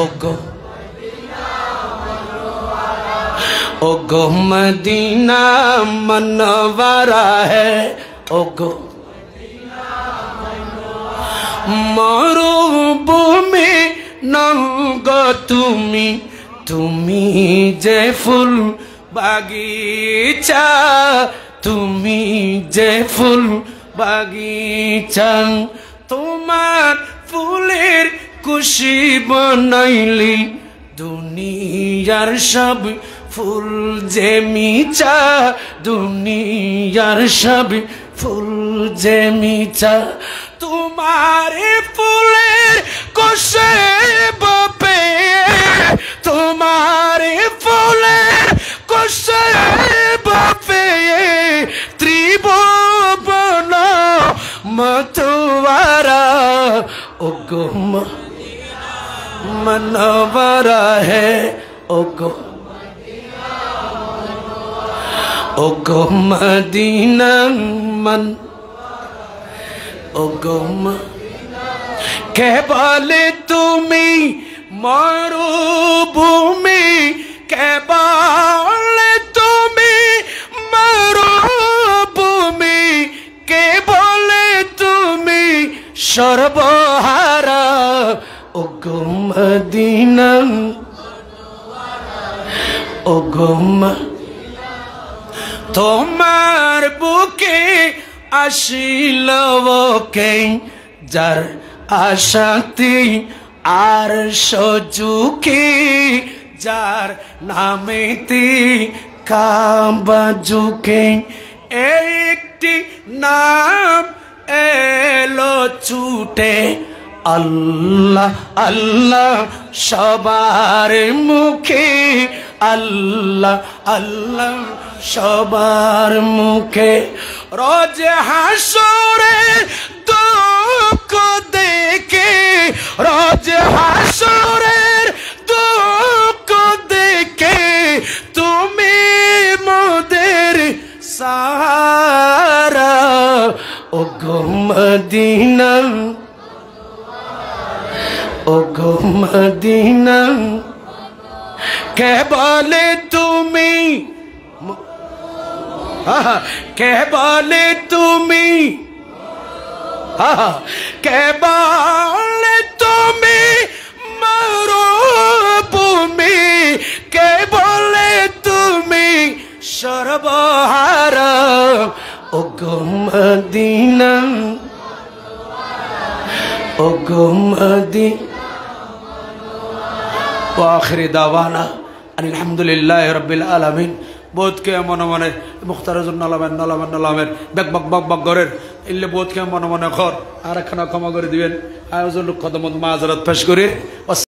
ओगो ओगो Medina मनवारा है ओगो मरुभूमि नंगो तुमी तुमी जे फुल बागीचा तुमी जे फुल बागीचा तुम्हार फुलेर कुशी बनाइली दुनियार सब फुल जे मिचा दुनियार सब फुल जे मिचा तुम्हारे फुलेर कुशे बपे तुम्हारे फुलेर कुशे बपे त्रिभुवन मतवारा ओगो मनवारा है ओगो ओगो मदीना मन ओगो के बोले तुमी मरुभूमि के बोले तुमी मरुभूमि के बोले तुमी सर्वहारा ओगो मदीना ओगो তোমার বুকে আসিল কে যার আশাতে আর সজুকে যার নামেতে কাবা ঝুঁকে একটি নাম এলো ছুটে আল্লাহ আল্লাহ সবার মুখে আল্লাহ আল্লাহ সবার মুখে রোজ হাসরে দুঃখ দেখে রোজ হাসরের দুঃখ দেখে তুমি মোদের সাহারা ওগো মদিনা ওগো মদিনা কে বলে তুমি কে বলে তুমি কে বলে তুমি মরুভূমি কে বলে তুমি সর্বহারা ওগো মদিনা ওগো মদিনা आखिरी दावाना अल्हम्दुलिल्लाहि रब्बिल आलामीन बोध के मने मने मुख्तारजुन नलामेर नलामेर नलामेर बक बक बक बक गरेर इल्ले बोध के मने मने खर आर खाना क्षमा करे दिबेन आयोजन कदम माजरत पेश करे।